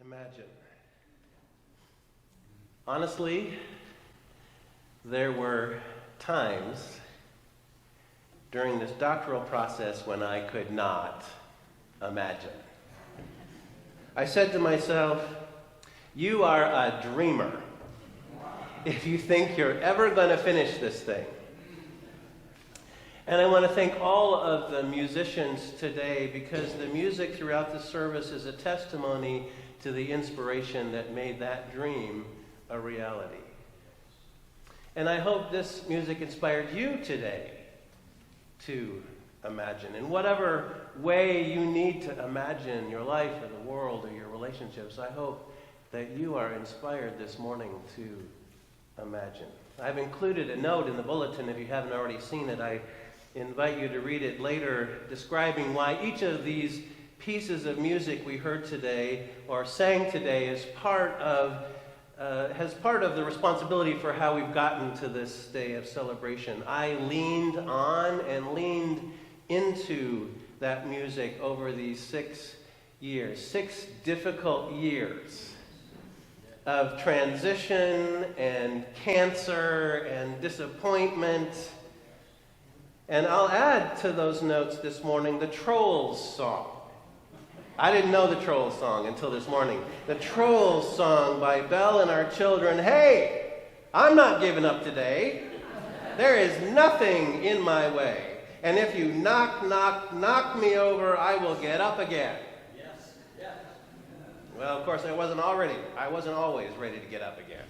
Imagine. Honestly, there were times during this doctoral process when I could not imagine. I said to myself, you are a dreamer if you think you're ever going to finish this thing. And I want to thank all of the musicians today because the music throughout the service is a testimony to the inspiration that made that dream a reality. And I hope this music inspired you today to imagine. In whatever way you need to imagine your life or the world or your relationships, I hope that you are inspired this morning to imagine. I've included a note in the bulletin if you haven't already seen it. I invite you to read it later, describing why each of these pieces of music we heard today or sang today is has part of the responsibility for how we've gotten to this day of celebration. I leaned on and leaned into that music over these 6 years, 6 difficult years of transition and cancer and disappointment. And I'll add to those notes this morning the Trolls song. I didn't know the Trolls song until this morning. The Trolls song by Belle and our children. Hey, I'm not giving up today. There is nothing in my way. And if you knock me over, I will get up again. Yes. Yes. Well, of course, I wasn't always ready to get up again.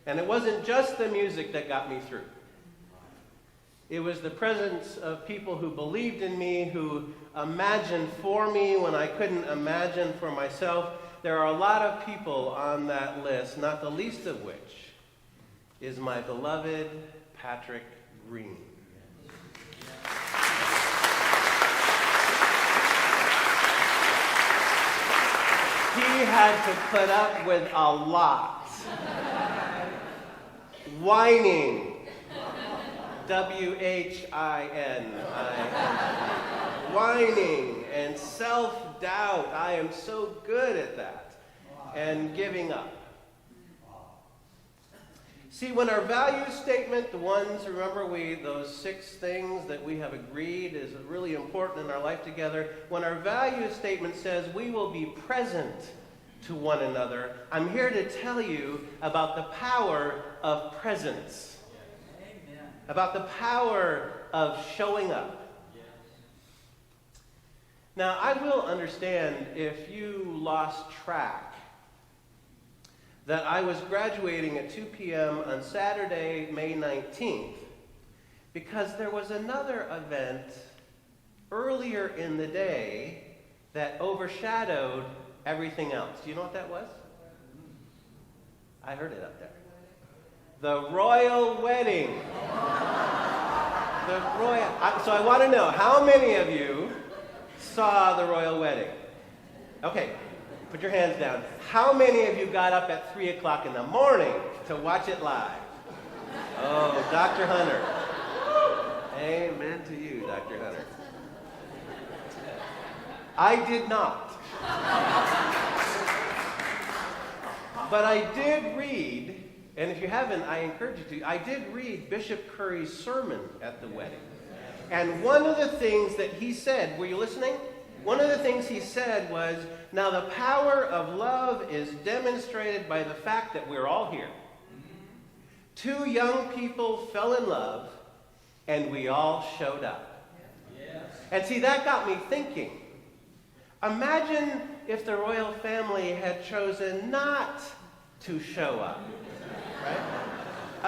And it wasn't just the music that got me through. It was the presence of people who believed in me, who imagined for me when I couldn't imagine for myself. There are a lot of people on that list, not the least of which is my beloved Patrick Green. He had to put up with a lot. Whining. W-H-I-N-I-N. Whining and self-doubt. I am so good at that. And giving up. See, when our value statement, the ones, remember those 6 things that we have agreed is really important in our life together. When our value statement says we will be present to one another, I'm here to tell you about the power of presence. About the power of showing up. Yes. Now, I will understand if you lost track that I was graduating at 2 p.m. on Saturday, May 19th, because there was another event earlier in the day that overshadowed everything else. Do you know what that was? I heard it up there. The royal wedding. So I want to know, how many of you saw the royal wedding? Okay, put your hands down. How many of you got up at 3 o'clock in the morning to watch it live? Oh, Dr. Hunter. Amen to you, Dr. Hunter. I did not. But I did read, and if you haven't, I encourage you to. I did read Bishop Curry's sermon at the wedding. And one of the things that he said, were you listening? One of the things he said was, now the power of love is demonstrated by the fact that we're all here. 2 young people fell in love, and we all showed up. Yes. And see, that got me thinking. Imagine if the royal family had chosen not to show up. Right?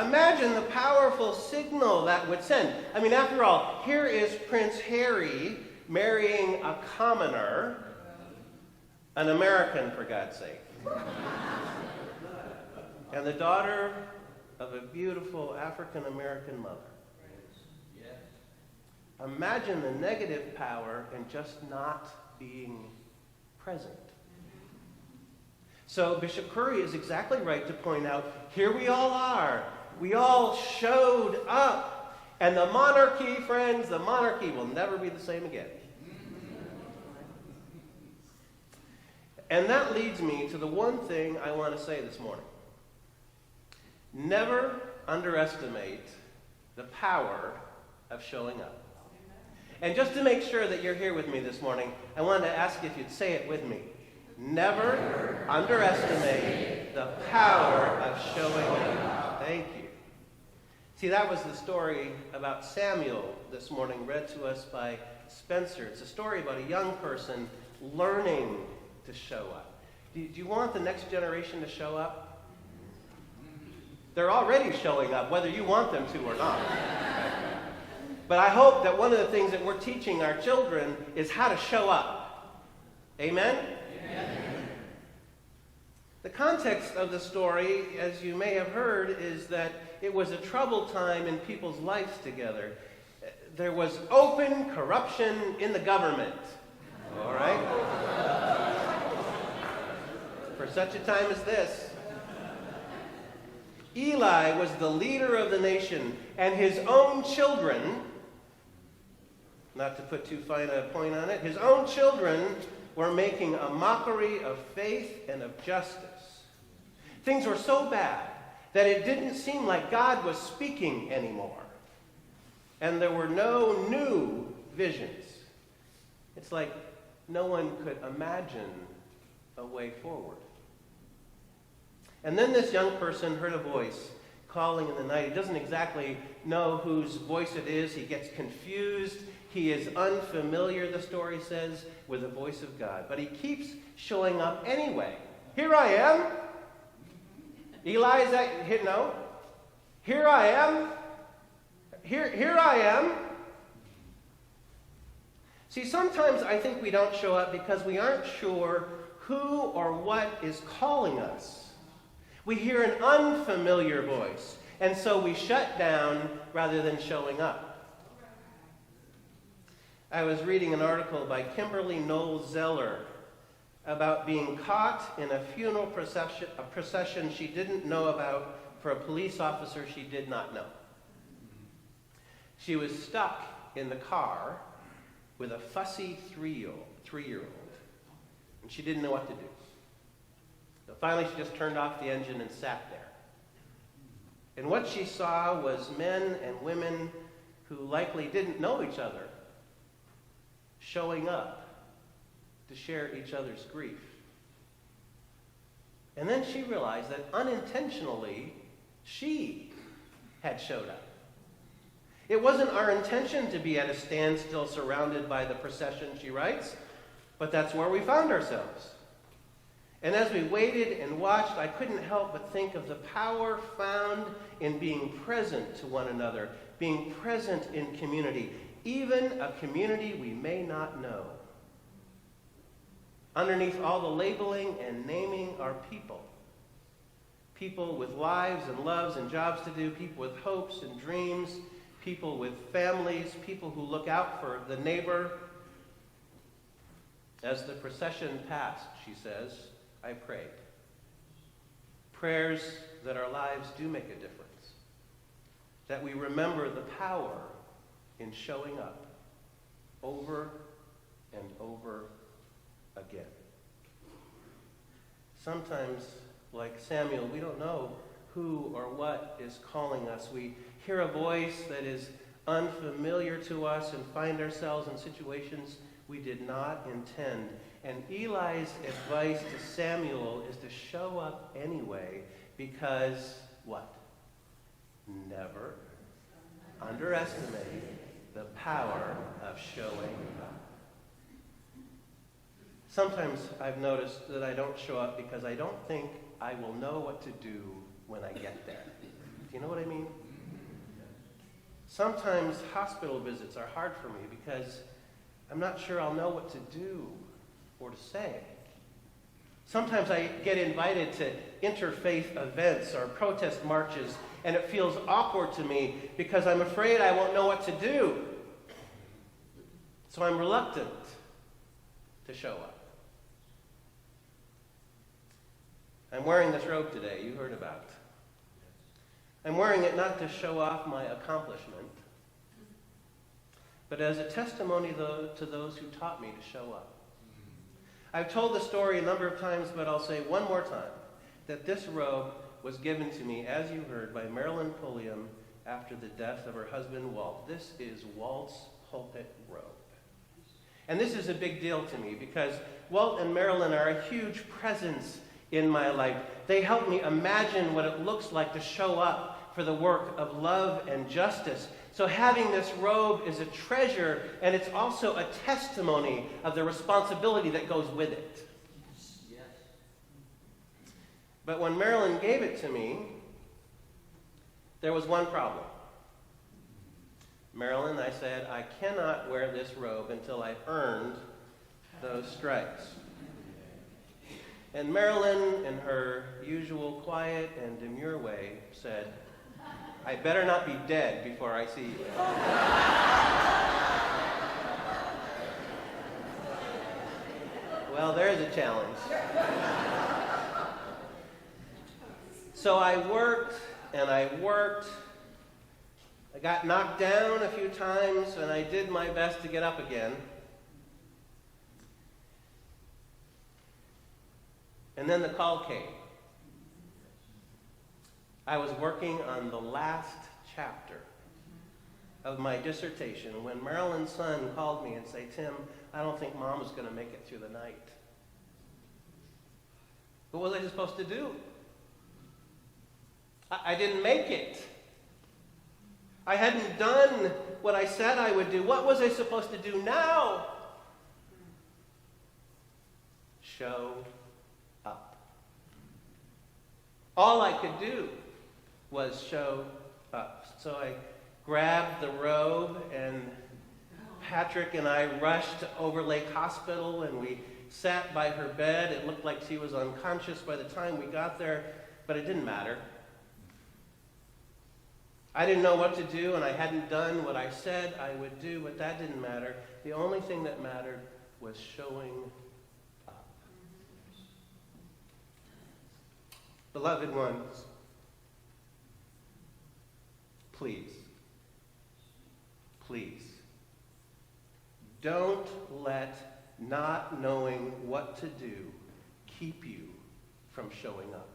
Imagine the powerful signal that would send. I mean, after all, here is Prince Harry marrying a commoner, an American, for God's sake, and the daughter of a beautiful African-American mother. Imagine the negative power in just not being present. So Bishop Curry is exactly right to point out, here we all are. We all showed up. And the monarchy, friends, the monarchy will never be the same again. And that leads me to the one thing I want to say this morning. Never underestimate the power of showing up. And just to make sure that you're here with me this morning, I wanted to ask you if you'd say it with me. Never underestimate the power of showing up. Thank you. See, that was the story about Samuel this morning, read to us by Spencer. It's a story about a young person learning to show up. Do you want the next generation to show up? They're already showing up, whether you want them to or not. But I hope that one of the things that we're teaching our children is how to show up. Amen? Amen. The context of the story, as you may have heard, is that it was a troubled time in people's lives together. There was open corruption in the government. All right? For such a time as this. Eli was the leader of the nation, and his own children, not to put too fine a point on it, his own children were making a mockery of faith and of justice. Things were so bad that it didn't seem like God was speaking anymore. And there were no new visions. It's like no one could imagine a way forward. And then this young person heard a voice calling in the night. He doesn't exactly know whose voice it is. He gets confused. He is unfamiliar, the story says, with the voice of God. But he keeps showing up anyway. Here I am. Eli, is that, no. Here I am. Here I am. See, sometimes I think we don't show up because we aren't sure who or what is calling us. We hear an unfamiliar voice, and so we shut down rather than showing up. I was reading an article by Kimberly Knowles-Zeller about being caught in a funeral procession she didn't know about for a police officer she did not know. She was stuck in the car with a fussy three-year-old, and she didn't know what to do. So finally, she just turned off the engine and sat there. And what she saw was men and women who likely didn't know each other showing up to share each other's grief. And then she realized that unintentionally, she had showed up. It wasn't our intention to be at a standstill surrounded by the procession, she writes, but that's where we found ourselves. And as we waited and watched, I couldn't help but think of the power found in being present to one another, being present in community, even a community we may not know. Underneath all the labeling and naming are people. People with lives and loves and jobs to do, people with hopes and dreams, people with families, people who look out for the neighbor. As the procession passed, she says, I prayed. Prayers that our lives do make a difference. That we remember the power in showing up over and over again. Sometimes, like Samuel, we don't know who or what is calling us. We hear a voice that is unfamiliar to us and find ourselves in situations we did not intend. And Eli's advice to Samuel is to show up anyway because what? Never underestimate the power of showing up. Sometimes I've noticed that I don't show up because I don't think I will know what to do when I get there. Do you know what I mean? Sometimes hospital visits are hard for me because I'm not sure I'll know what to do or to say. Sometimes I get invited to interfaith events or protest marches, and it feels awkward to me because I'm afraid I won't know what to do. So I'm reluctant to show up. I'm wearing this robe today, you heard about. I'm wearing it not to show off my accomplishment, but as a testimony to those who taught me to show up. I've told the story a number of times, but I'll say one more time, that this robe was given to me, as you heard, by Marilyn Pulliam after the death of her husband, Walt. This is Walt's pulpit robe. And this is a big deal to me because Walt and Marilyn are a huge presence in my life. They help me imagine what it looks like to show up for the work of love and justice. So having this robe is a treasure, and it's also a testimony of the responsibility that goes with it. Yes. But when Marilyn gave it to me, there was one problem. Marilyn, I said, I cannot wear this robe until I've earned those stripes. And Marilyn, in her usual quiet and demure way, said, I better not be dead before I see you. Well, there's a challenge. So I worked and I worked. I got knocked down a few times, and I did my best to get up again. And then the call came. I was working on the last chapter of my dissertation when Marilyn's son called me and said, Tim, I don't think Mom is going to make it through the night. What was I supposed to do? I didn't make it. I hadn't done what I said I would do. What was I supposed to do now? Show up. All I could do was show up. So I grabbed the robe, and Patrick and I rushed to Overlake Hospital, and we sat by her bed. It looked like she was unconscious by the time we got there, but it didn't matter. I didn't know what to do, and I hadn't done what I said I would do, but that didn't matter. The only thing that mattered was showing up. Beloved ones, please, don't let not knowing what to do keep you from showing up.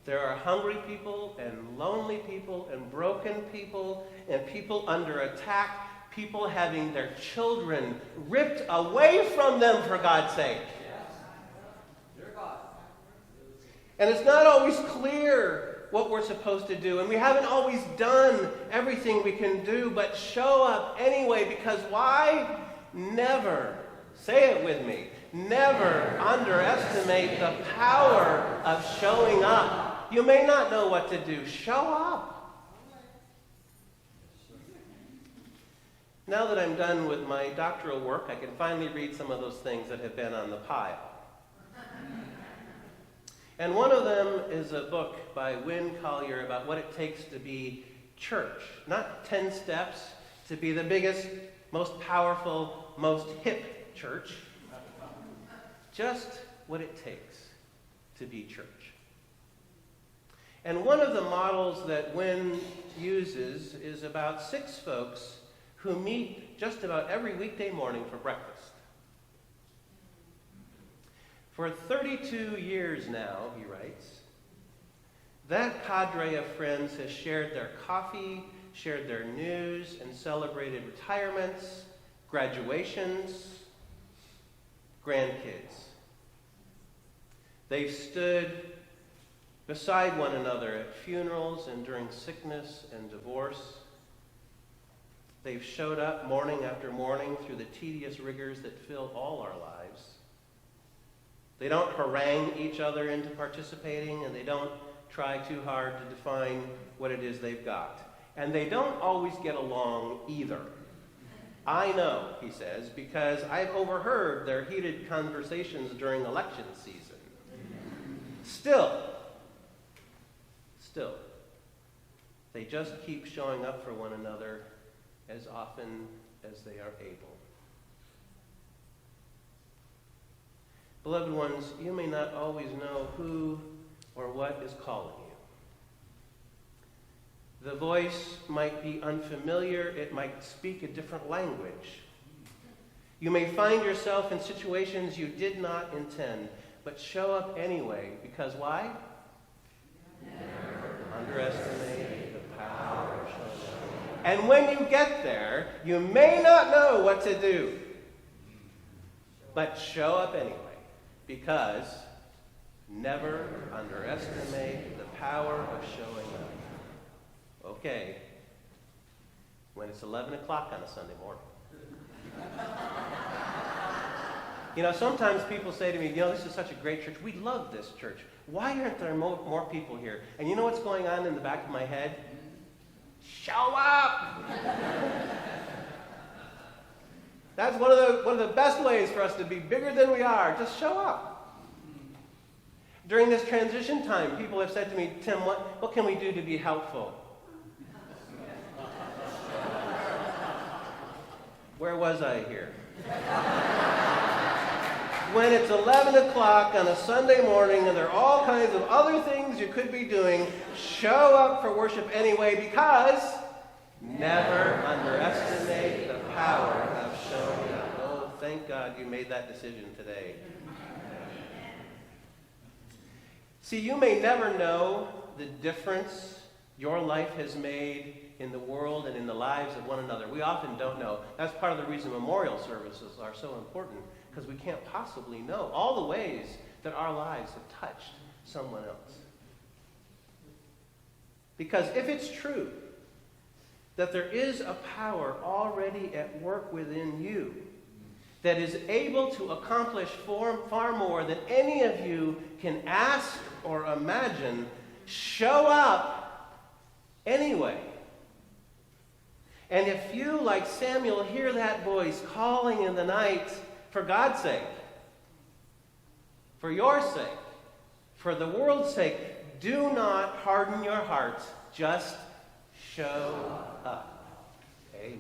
There are hungry people and lonely people and broken people and people under attack, people having their children ripped away from them, for God's sake. And it's not always clear what we're supposed to do, and we haven't always done everything we can do, but show up anyway, because why? Never, say it with me, never underestimate the power of showing up. You may not know what to do. Show up. Now that I'm done with my doctoral work, I can finally read some of those things that have been on the pile. And one of them is a book by Wynne Collier about what it takes to be church. Not 10 steps to be the biggest, most powerful, most hip church. Just what it takes to be church. And one of the models that Wynne uses is about 6 folks who meet just about every weekday morning for breakfast. For 32 years now, he writes, that cadre of friends has shared their coffee, shared their news, and celebrated retirements, graduations, grandkids. They've stood beside one another at funerals and during sickness and divorce. They've showed up morning after morning through the tedious rigors that fill all our lives. They don't harangue each other into participating, and they don't try too hard to define what it is they've got. And they don't always get along either. I know, he says, because I've overheard their heated conversations during election season. Still, they just keep showing up for one another as often as they are able. Beloved ones, you may not always know who or what is calling you. The voice might be unfamiliar. It might speak a different language. You may find yourself in situations you did not intend, but show up anyway, because why? Never underestimate the power of showing up. And when you get there, you may not know what to do, but show up anyway, because never underestimate the power of showing up. Okay, when it's 11 o'clock on a Sunday morning. Sometimes people say to me, this is such a great church. We love this church. Why aren't there more people here? And you know what's going on in the back of my head? Show up! That's one of the best ways for us to be bigger than we are. Just show up. During this transition time, people have said to me, Tim, what can we do to be helpful? Where was I here? When it's 11 o'clock on a Sunday morning and there are all kinds of other things you could be doing, show up for worship anyway, because never underestimate the power of showing up. Oh, thank God you made that decision today. See, you may never know the difference your life has made in the world and in the lives of one another. We often don't know. That's part of the reason memorial services are so important, because we can't possibly know all the ways that our lives have touched someone else. Because if it's true that there is a power already at work within you that is able to accomplish far more than any of you can ask or imagine, show up anyway. And if you, like Samuel, hear that voice calling in the night, for God's sake, for your sake, for the world's sake, do not harden your hearts. Just show up. Amen.